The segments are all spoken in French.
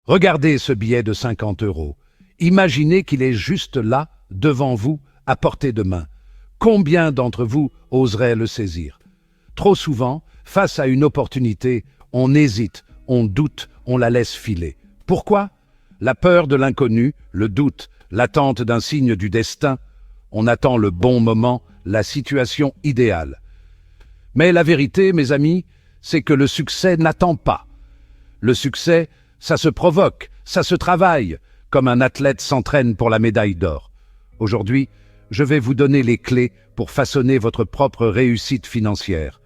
Regardez ce billet de 50 euros. Imaginez qu'il est juste là, devant vous, à portée de main. Combien d'entre vous oseraient le saisir? Trop souvent, face à une opportunité, on hésite, on doute, on la laisse filer. Pourquoi? La peur de l'inconnu, le doute, l'attente d'un signe du destin. On attend le bon moment, la situation idéale. Mais la vérité, mes amis, c'est que le succès n'attend pas. Le succès, ça se provoque, ça se travaille, comme un athlète s'entraîne pour la médaille d'or. Aujourd'hui, je vais vous donner les clés pour façonner votre propre réussite financière.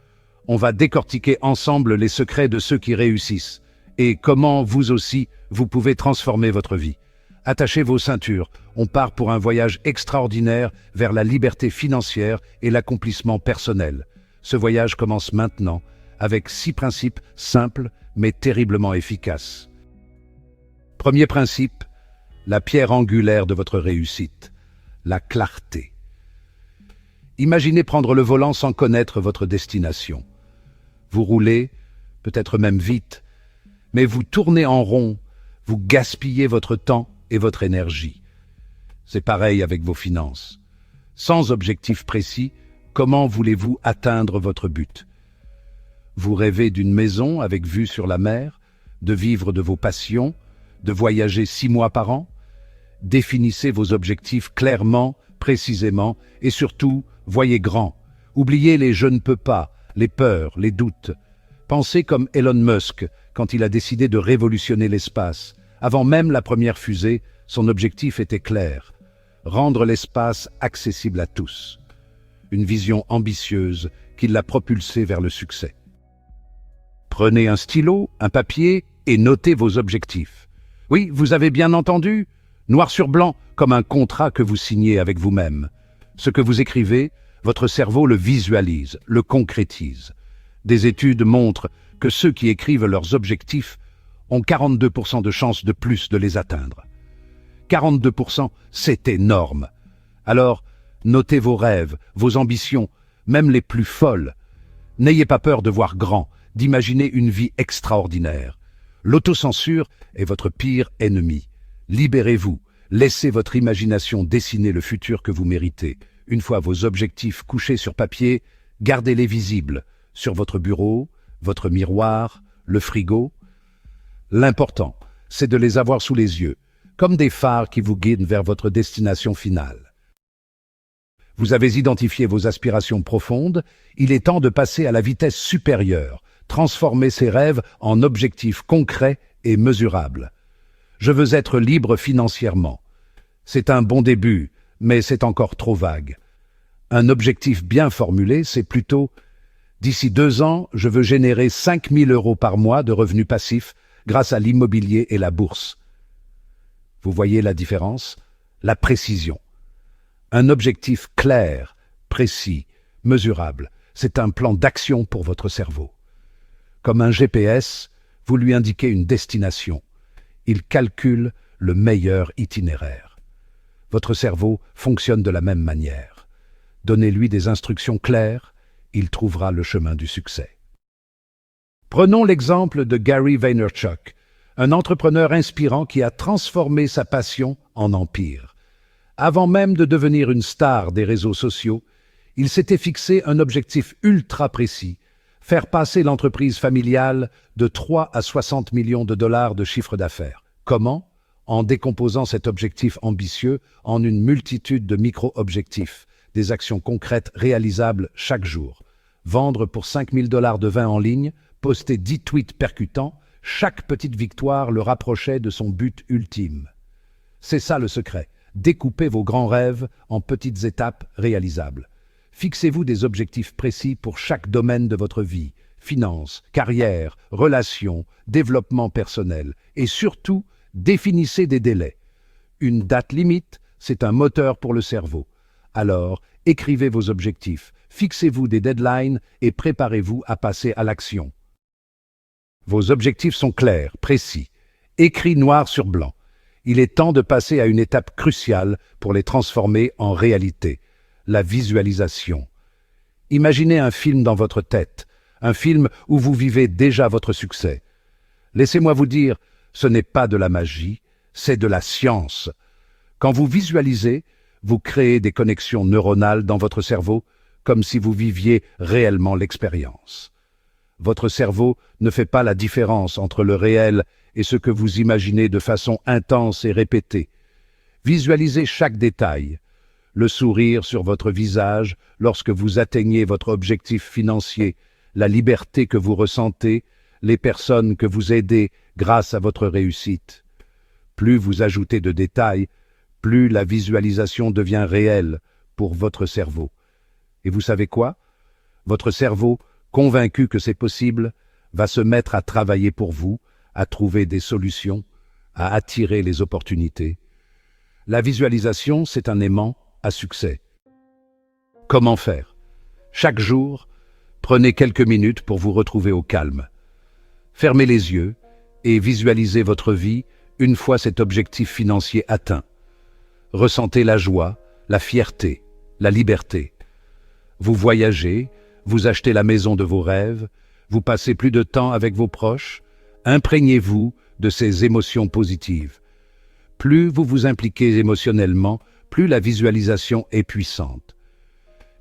On va décortiquer ensemble les secrets de ceux qui réussissent et comment vous aussi, vous pouvez transformer votre vie. Attachez vos ceintures, on part pour un voyage extraordinaire vers la liberté financière et l'accomplissement personnel. Ce voyage commence maintenant avec 6 principes simples mais terriblement efficaces. Premier principe, la pierre angulaire de votre réussite, la clarté. Imaginez prendre le volant sans connaître votre destination. Vous roulez, peut-être même vite, mais vous tournez en rond, vous gaspillez votre temps et votre énergie. C'est pareil avec vos finances. Sans objectif précis, comment voulez-vous atteindre votre but? Vous rêvez d'une maison avec vue sur la mer, de vivre de vos passions, de voyager 6 mois par an? Définissez vos objectifs clairement, précisément, et surtout, voyez grand. Oubliez les « je ne peux pas », les peurs, les doutes. Pensez comme Elon Musk, quand il a décidé de révolutionner l'espace. Avant même la première fusée, son objectif était clair: rendre l'espace accessible à tous. Une vision ambitieuse qui l'a propulsé vers le succès. Prenez un stylo, un papier et notez vos objectifs. Oui, vous avez bien entendu, noir sur blanc, comme un contrat que vous signez avec vous-même. Ce que vous écrivez, votre cerveau le visualise, le concrétise. Des études montrent que ceux qui écrivent leurs objectifs ont 42% de chances de plus de les atteindre. 42%, c'est énorme. Alors, notez vos rêves, vos ambitions, même les plus folles. N'ayez pas peur de voir grand, d'imaginer une vie extraordinaire. L'autocensure est votre pire ennemi. Libérez-vous, laissez votre imagination dessiner le futur que vous méritez. Une fois vos objectifs couchés sur papier, gardez-les visibles, sur votre bureau, votre miroir, le frigo. L'important, c'est de les avoir sous les yeux, comme des phares qui vous guident vers votre destination finale. Vous avez identifié vos aspirations profondes, il est temps de passer à la vitesse supérieure, transformer ces rêves en objectifs concrets et mesurables. Je veux être libre financièrement. C'est un bon début, mais c'est encore trop vague. Un objectif bien formulé, c'est plutôt « d'ici 2 ans, je veux générer 5 000 € par mois de revenus passifs grâce à l'immobilier et la bourse ». Vous voyez la différence? La précision. Un objectif clair, précis, mesurable, c'est un plan d'action pour votre cerveau. Comme un GPS, vous lui indiquez une destination. Il calcule le meilleur itinéraire. Votre cerveau fonctionne de la même manière. Donnez-lui des instructions claires, il trouvera le chemin du succès. Prenons l'exemple de Gary Vaynerchuk, un entrepreneur inspirant qui a transformé sa passion en empire. Avant même de devenir une star des réseaux sociaux, il s'était fixé un objectif ultra précis: faire passer l'entreprise familiale de 3 à 60 millions de dollars de chiffre d'affaires. Comment? En décomposant cet objectif ambitieux en une multitude de micro-objectifs, des actions concrètes réalisables chaque jour. Vendre pour 5 000 $ de vin en ligne, poster 10 tweets percutants, chaque petite victoire le rapprochait de son but ultime. C'est ça le secret. Découpez vos grands rêves en petites étapes réalisables. Fixez-vous des objectifs précis pour chaque domaine de votre vie: finances, carrière, relations, développement personnel. Et surtout, définissez des délais. Une date limite, c'est un moteur pour le cerveau. Alors, écrivez vos objectifs, fixez-vous des deadlines et préparez-vous à passer à l'action. Vos objectifs sont clairs, précis, écrits noir sur blanc. Il est temps de passer à une étape cruciale pour les transformer en réalité: la visualisation. Imaginez un film dans votre tête, un film où vous vivez déjà votre succès. Laissez-moi vous dire, Ce n'est pas de la magie, c'est de la science. Quand vous visualisez, vous créez des connexions neuronales dans votre cerveau, comme si vous viviez réellement l'expérience. Votre cerveau ne fait pas la différence entre le réel et ce que vous imaginez de façon intense et répétée. Visualisez chaque détail, le sourire sur votre visage lorsque vous atteignez votre objectif financier, la liberté que vous ressentez, les personnes que vous aidez grâce à votre réussite. Plus vous ajoutez de détails, plus la visualisation devient réelle pour votre cerveau. Et vous savez quoi? Votre cerveau, convaincu que c'est possible, va se mettre à travailler pour vous, à trouver des solutions, à attirer les opportunités. La visualisation, c'est un aimant à succès. Comment faire? Chaque jour, prenez quelques minutes pour vous retrouver au calme. Fermez les yeux et visualisez votre vie une fois cet objectif financier atteint. Ressentez la joie, la fierté, la liberté. Vous voyagez, vous achetez la maison de vos rêves, vous passez plus de temps avec vos proches, imprégnez-vous de ces émotions positives. Plus vous vous impliquez émotionnellement, plus la visualisation est puissante.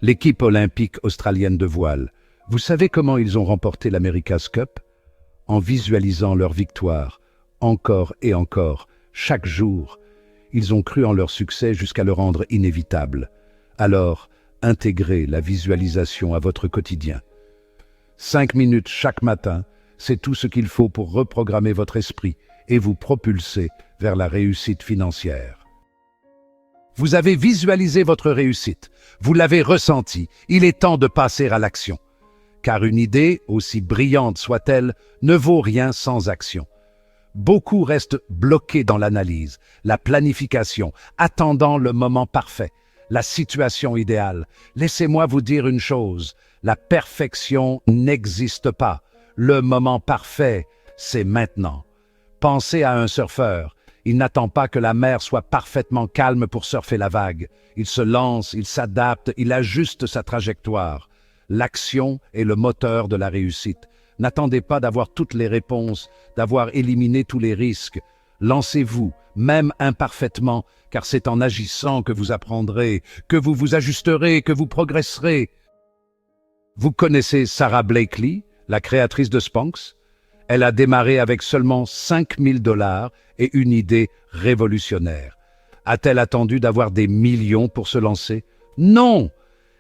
L'équipe olympique australienne de voile, vous savez comment ils ont remporté l'America's Cup? En visualisant leur victoire, encore et encore, chaque jour. Ils ont cru en leur succès jusqu'à le rendre inévitable. Alors, intégrez la visualisation à votre quotidien. 5 minutes chaque matin, c'est tout ce qu'il faut pour reprogrammer votre esprit et vous propulser vers la réussite financière. Vous avez visualisé votre réussite, vous l'avez ressenti, il est temps de passer à l'action. Car une idée, aussi brillante soit-elle, ne vaut rien sans action. Beaucoup restent bloqués dans l'analyse, la planification, attendant le moment parfait, la situation idéale. Laissez-moi vous dire une chose, la perfection n'existe pas. Le moment parfait, c'est maintenant. Pensez à un surfeur. Il n'attend pas que la mer soit parfaitement calme pour surfer la vague. Il se lance, il s'adapte, il ajuste sa trajectoire. L'action est le moteur de la réussite. N'attendez pas d'avoir toutes les réponses, d'avoir éliminé tous les risques. Lancez-vous, même imparfaitement, car c'est en agissant que vous apprendrez, que vous vous ajusterez, que vous progresserez. Vous connaissez Sara Blakely, la créatrice de Spanx? Elle a démarré avec seulement 5 000 $ et une idée révolutionnaire. A-t-elle attendu d'avoir des millions pour se lancer? Non!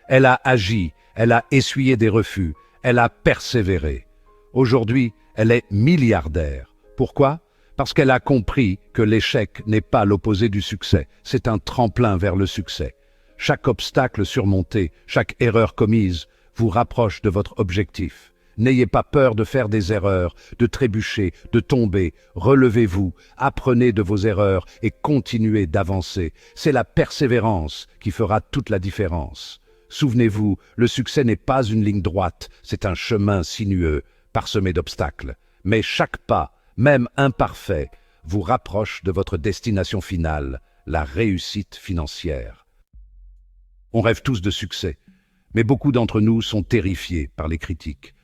Elle a agi, elle a essuyé des refus, elle a persévéré. Aujourd'hui, elle est milliardaire. Pourquoi? Parce qu'elle a compris que l'échec n'est pas l'opposé du succès, c'est un tremplin vers le succès. Chaque obstacle surmonté, chaque erreur commise, vous rapproche de votre objectif. N'ayez pas peur de faire des erreurs, de trébucher, de tomber. Relevez-vous, apprenez de vos erreurs et continuez d'avancer. C'est la persévérance qui fera toute la différence. Souvenez-vous, le succès n'est pas une ligne droite, c'est un chemin sinueux, parsemé d'obstacles. Mais chaque pas, même imparfait, vous rapproche de votre destination finale, la réussite financière. On rêve tous de succès, mais beaucoup d'entre nous sont terrifiés par les critiques.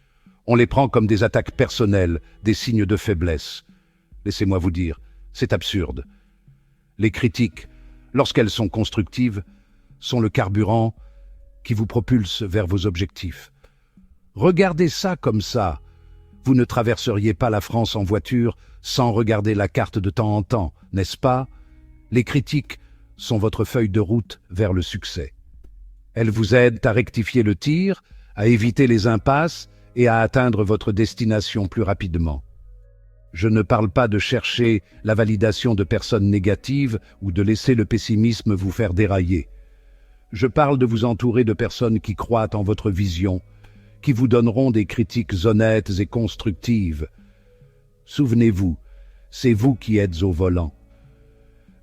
On les prend comme des attaques personnelles, des signes de faiblesse. Laissez-moi vous dire, c'est absurde. Les critiques, lorsqu'elles sont constructives, sont le carburant qui vous propulse vers vos objectifs. Regardez ça comme ça. Vous ne traverseriez pas la France en voiture sans regarder la carte de temps en temps, n'est-ce pas? Les critiques sont votre feuille de route vers le succès. Elles vous aident à rectifier le tir, à éviter les impasses et à atteindre votre destination plus rapidement. Je ne parle pas de chercher la validation de personnes négatives ou de laisser le pessimisme vous faire dérailler. Je parle de vous entourer de personnes qui croient en votre vision, qui vous donneront des critiques honnêtes et constructives. Souvenez-vous, c'est vous qui êtes au volant.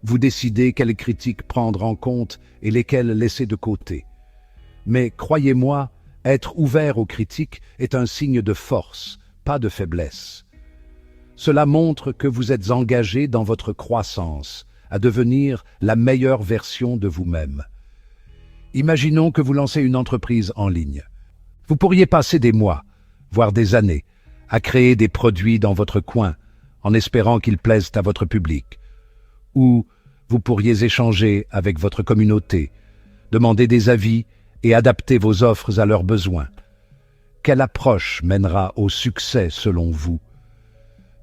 Vous décidez quelles critiques prendre en compte et lesquelles laisser de côté. Mais croyez-moi, être ouvert aux critiques est un signe de force, pas de faiblesse. Cela montre que vous êtes engagé dans votre croissance, à devenir la meilleure version de vous-même. Imaginons que vous lancez une entreprise en ligne. Vous pourriez passer des mois, voire des années, à créer des produits dans votre coin, en espérant qu'ils plaisent à votre public. Ou vous pourriez échanger avec votre communauté, demander des avis et adapter vos offres à leurs besoins. Quelle approche mènera au succès selon vous?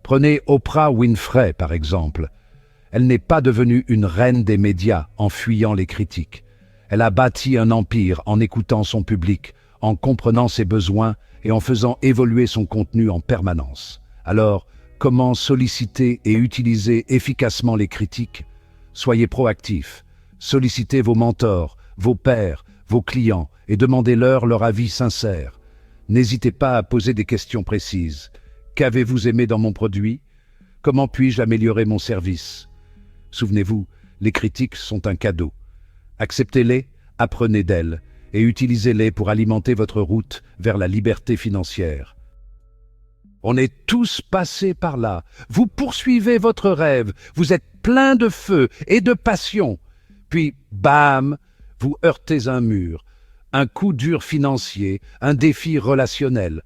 Prenez Oprah Winfrey par exemple. Elle n'est pas devenue une reine des médias en fuyant les critiques. Elle a bâti un empire en écoutant son public, en comprenant ses besoins et en faisant évoluer son contenu en permanence. Alors, comment solliciter et utiliser efficacement les critiques? Soyez proactifs. Sollicitez vos mentors, vos pairs, vos clients et demandez-leur leur avis sincère. N'hésitez pas à poser des questions précises. Qu'avez-vous aimé dans mon produit? Comment puis-je améliorer mon service? Souvenez-vous, les critiques sont un cadeau. Acceptez-les, apprenez d'elles et utilisez-les pour alimenter votre route vers la liberté financière. On est tous passés par là. Vous poursuivez votre rêve, vous êtes plein de feu et de passion. Puis, bam, vous heurtez un mur, un coup dur financier, un défi relationnel,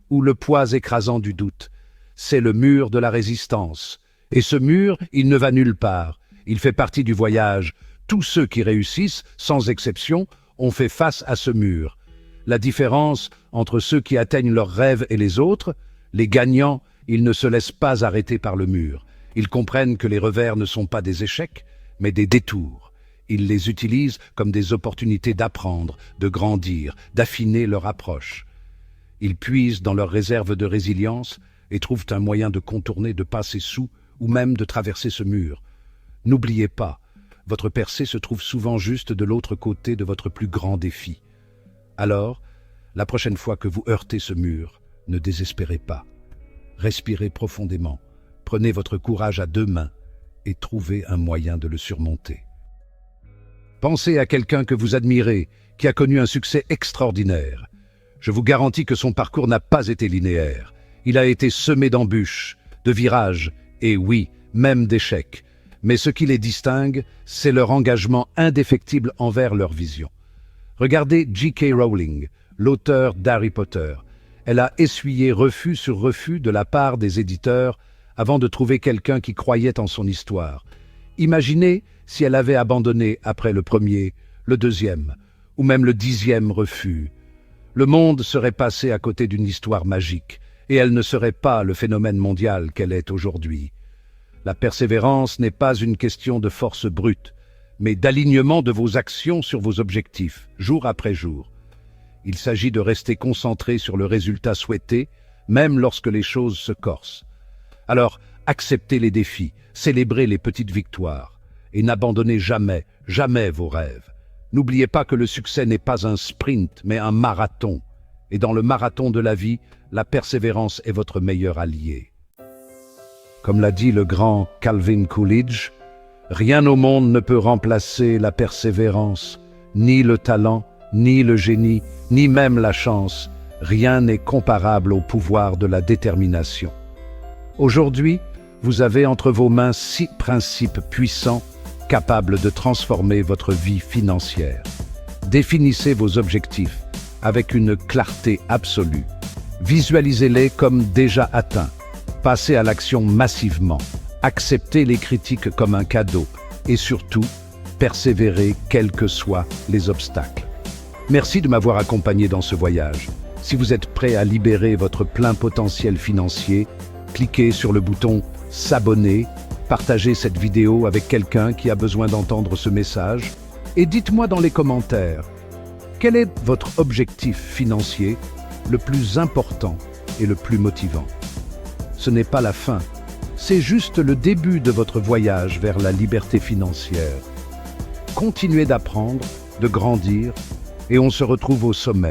ou le poids écrasant du doute. C'est le mur de la résistance. Et ce mur, il ne va nulle part. Il fait partie du voyage. Tous ceux qui réussissent, sans exception, ont fait face à ce mur. La différence entre ceux qui atteignent leurs rêves et les autres, les gagnants, ils ne se laissent pas arrêter par le mur. Ils comprennent que les revers ne sont pas des échecs, mais des détours. Ils les utilisent comme des opportunités d'apprendre, de grandir, d'affiner leur approche. Ils puisent dans leurs réserves de résilience et trouvent un moyen de contourner, de passer sous ou même de traverser ce mur. N'oubliez pas, votre percée se trouve souvent juste de l'autre côté de votre plus grand défi. Alors, la prochaine fois que vous heurtez ce mur, ne désespérez pas. Respirez profondément, prenez votre courage à deux mains et trouvez un moyen de le surmonter. Pensez à quelqu'un que vous admirez, qui a connu un succès extraordinaire. Je vous garantis que son parcours n'a pas été linéaire. Il a été semé d'embûches, de virages et oui, même d'échecs. Mais ce qui les distingue, c'est leur engagement indéfectible envers leur vision. Regardez J.K. Rowling, l'auteur d'Harry Potter. Elle a essuyé refus sur refus de la part des éditeurs avant de trouver quelqu'un qui croyait en son histoire. Imaginez si elle avait abandonné après le premier, le deuxième, ou même le 10e refus. Le monde serait passé à côté d'une histoire magique, et elle ne serait pas le phénomène mondial qu'elle est aujourd'hui. La persévérance n'est pas une question de force brute, mais d'alignement de vos actions sur vos objectifs, jour après jour. Il s'agit de rester concentré sur le résultat souhaité, même lorsque les choses se corsent. Alors, acceptez les défis, célébrez les petites victoires, et n'abandonnez jamais, jamais vos rêves. N'oubliez pas que le succès n'est pas un sprint, mais un marathon. Et dans le marathon de la vie, la persévérance est votre meilleur allié. Comme l'a dit le grand Calvin Coolidge, rien au monde ne peut remplacer la persévérance, ni le talent, ni le génie, ni même la chance. Rien n'est comparable au pouvoir de la détermination. Aujourd'hui, vous avez entre vos mains 6 principes puissants capables de transformer votre vie financière. Définissez vos objectifs avec une clarté absolue. Visualisez-les comme déjà atteints. Passez à l'action massivement. Acceptez les critiques comme un cadeau. Et surtout, persévérez quels que soient les obstacles. Merci de m'avoir accompagné dans ce voyage. Si vous êtes prêt à libérer votre plein potentiel financier, cliquez sur le bouton « S'abonner », partagez cette vidéo avec quelqu'un qui a besoin d'entendre ce message et dites-moi dans les commentaires, quel est votre objectif financier le plus important et le plus motivant? Ce n'est pas la fin, c'est juste le début de votre voyage vers la liberté financière. Continuez d'apprendre, de grandir et on se retrouve au sommet.